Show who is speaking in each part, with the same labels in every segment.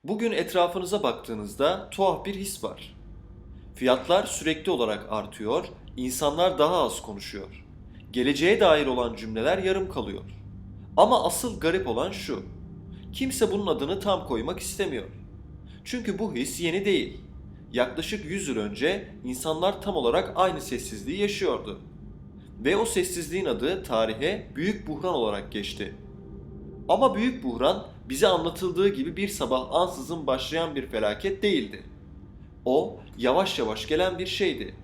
Speaker 1: Bugün etrafınıza baktığınızda tuhaf bir his var. Fiyatlar sürekli olarak artıyor, insanlar daha az konuşuyor. Geleceğe dair olan cümleler yarım kalıyor. Ama asıl garip olan şu. Kimse bunun adını tam koymak istemiyor. Çünkü bu his yeni değil. Yaklaşık 100 yıl önce insanlar tam olarak aynı sessizliği yaşıyordu. Ve o sessizliğin adı tarihe Büyük Buhran olarak geçti. Ama Büyük Buhran bize anlatıldığı gibi bir sabah ansızın başlayan bir felaket değildi. O yavaş yavaş gelen bir şeydi.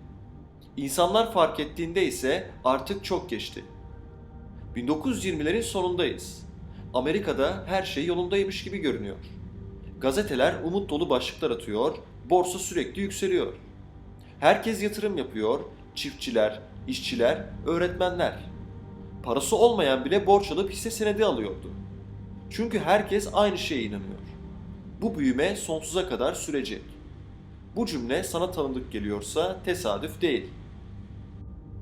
Speaker 1: İnsanlar fark ettiğinde ise artık çok geçti. 1920'lerin sonundayız. Amerika'da her şey yolundaymış gibi görünüyor. Gazeteler umut dolu başlıklar atıyor, borsa sürekli yükseliyor. Herkes yatırım yapıyor, çiftçiler, işçiler, öğretmenler. Parası olmayan bile borç alıp hisse senedi alıyordu. Çünkü herkes aynı şeye inanıyor. Bu büyüme sonsuza kadar sürecek. Bu cümle sana tanıdık geliyorsa tesadüf değil.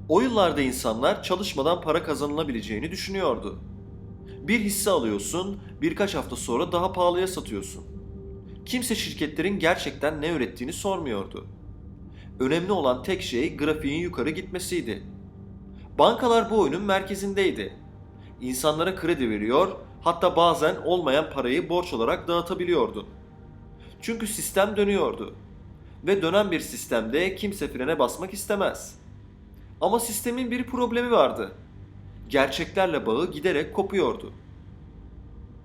Speaker 1: O yıllarda insanlar çalışmadan para kazanılabileceğini düşünüyordu. Bir hisse alıyorsun, birkaç hafta sonra daha pahalıya satıyorsun. Kimse şirketlerin gerçekten ne ürettiğini sormuyordu. Önemli olan tek şey grafiğin yukarı gitmesiydi. Bankalar bu oyunun merkezindeydi. İnsanlara kredi veriyor, hatta bazen olmayan parayı borç olarak dağıtabiliyordu. Çünkü sistem dönüyordu. Ve dönen bir sistemde kimse frene basmak istemez. Ama sistemin bir problemi vardı. Gerçeklerle bağı giderek kopuyordu.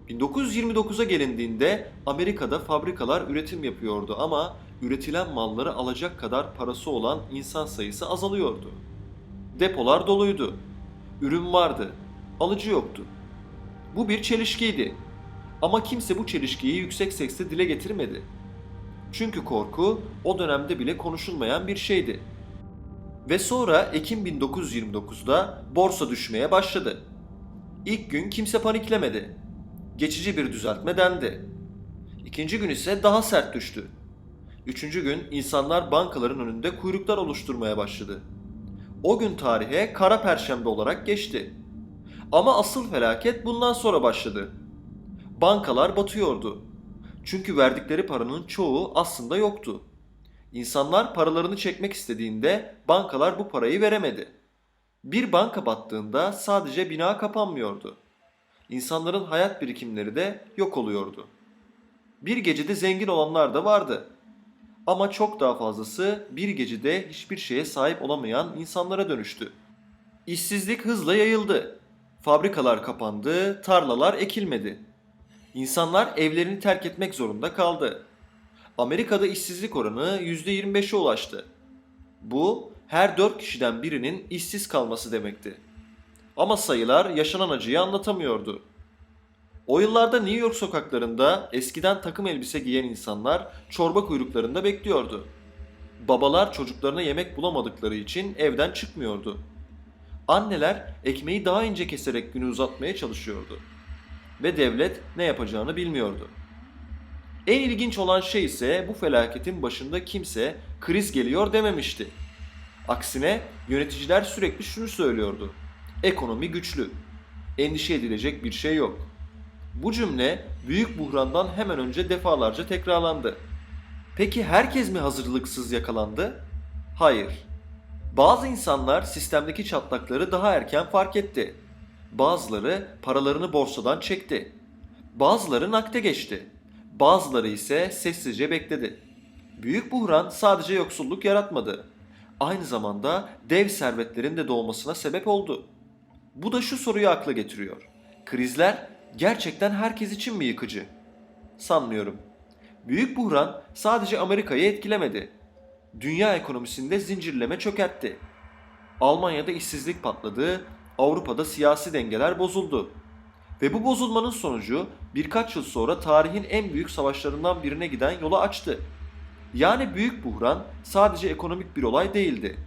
Speaker 1: 1929'a gelindiğinde Amerika'da fabrikalar üretim yapıyordu ama üretilen malları alacak kadar parası olan insan sayısı azalıyordu. Depolar doluydu. Ürün vardı. Alıcı yoktu. Bu bir çelişkiydi. Ama kimse bu çelişkiyi yüksek sesle dile getirmedi. Çünkü korku o dönemde bile konuşulmayan bir şeydi. Ve sonra Ekim 1929'da borsa düşmeye başladı. İlk gün kimse paniklemedi. Geçici bir düzeltme dendi. İkinci gün ise daha sert düştü. Üçüncü gün insanlar bankaların önünde kuyruklar oluşturmaya başladı. O gün tarihe Kara Perşembe olarak geçti. Ama asıl felaket bundan sonra başladı. Bankalar batıyordu. Çünkü verdikleri paranın çoğu aslında yoktu. İnsanlar paralarını çekmek istediğinde bankalar bu parayı veremedi. Bir banka battığında sadece bina kapanmıyordu. İnsanların hayat birikimleri de yok oluyordu. Bir gecede zengin olanlar da vardı. Ama çok daha fazlası bir gecede hiçbir şeye sahip olamayan insanlara dönüştü. İşsizlik hızla yayıldı. Fabrikalar kapandı, tarlalar ekilmedi. İnsanlar evlerini terk etmek zorunda kaldı. Amerika'da işsizlik oranı %25'e ulaştı. Bu her 4 kişiden birinin işsiz kalması demekti. Ama sayılar yaşanan acıyı anlatamıyordu. O yıllarda New York sokaklarında eskiden takım elbise giyen insanlar çorba kuyruklarında bekliyordu. Babalar çocuklarına yemek bulamadıkları için evden çıkmıyordu. Anneler ekmeği daha ince keserek günü uzatmaya çalışıyordu. Ve devlet ne yapacağını bilmiyordu. En ilginç olan şey ise bu felaketin başında kimse kriz geliyor dememişti. Aksine yöneticiler sürekli şunu söylüyordu. Ekonomi güçlü. Endişe edilecek bir şey yok. Bu cümle büyük buhrandan hemen önce defalarca tekrarlandı. Peki herkes mi hazırlıksız yakalandı? Hayır. Bazı insanlar sistemdeki çatlakları daha erken fark etti. Bazıları paralarını borsadan çekti. Bazıları nakde geçti. Bazıları ise sessizce bekledi. Büyük buhran sadece yoksulluk yaratmadı. Aynı zamanda dev servetlerin de doğmasına sebep oldu. Bu da şu soruyu akla getiriyor. Krizler gerçekten herkes için mi yıkıcı? Sanmıyorum. Büyük buhran sadece Amerika'yı etkilemedi. Dünya ekonomisinde zincirleme çökertti. Almanya'da işsizlik patladı, Avrupa'da siyasi dengeler bozuldu. Ve bu bozulmanın sonucu birkaç yıl sonra tarihin en büyük savaşlarından birine giden yolu açtı. Yani büyük buhran sadece ekonomik bir olay değildi.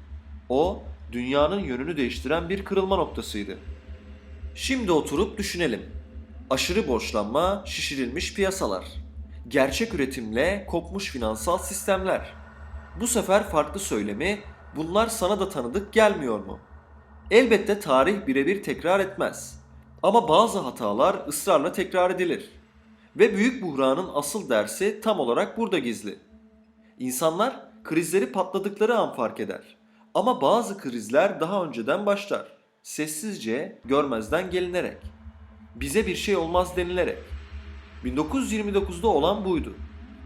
Speaker 1: O, dünyanın yönünü değiştiren bir kırılma noktasıydı. Şimdi oturup düşünelim. Aşırı borçlanma, şişirilmiş piyasalar. Gerçek üretimle kopmuş finansal sistemler. Bu sefer farklı söylemi, bunlar sana da tanıdık gelmiyor mu? Elbette tarih birebir tekrar etmez. Ama bazı hatalar ısrarla tekrar edilir. Ve büyük buhranın asıl dersi tam olarak burada gizli. İnsanlar krizleri patladıkları an fark eder. Ama bazı krizler daha önceden başlar. Sessizce, görmezden gelinerek. Bize bir şey olmaz denilerek. 1929'da olan buydu.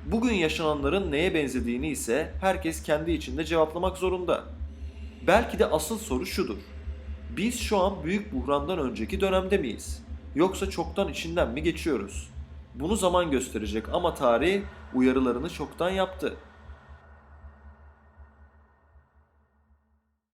Speaker 1: Bugün yaşananların neye benzediğini ise herkes kendi içinde cevaplamak zorunda. Belki de asıl soru şudur. Biz şu an büyük buhrandan önceki dönemde miyiz? Yoksa çoktan içinden mi geçiyoruz? Bunu zaman gösterecek ama tarih uyarılarını çoktan yaptı.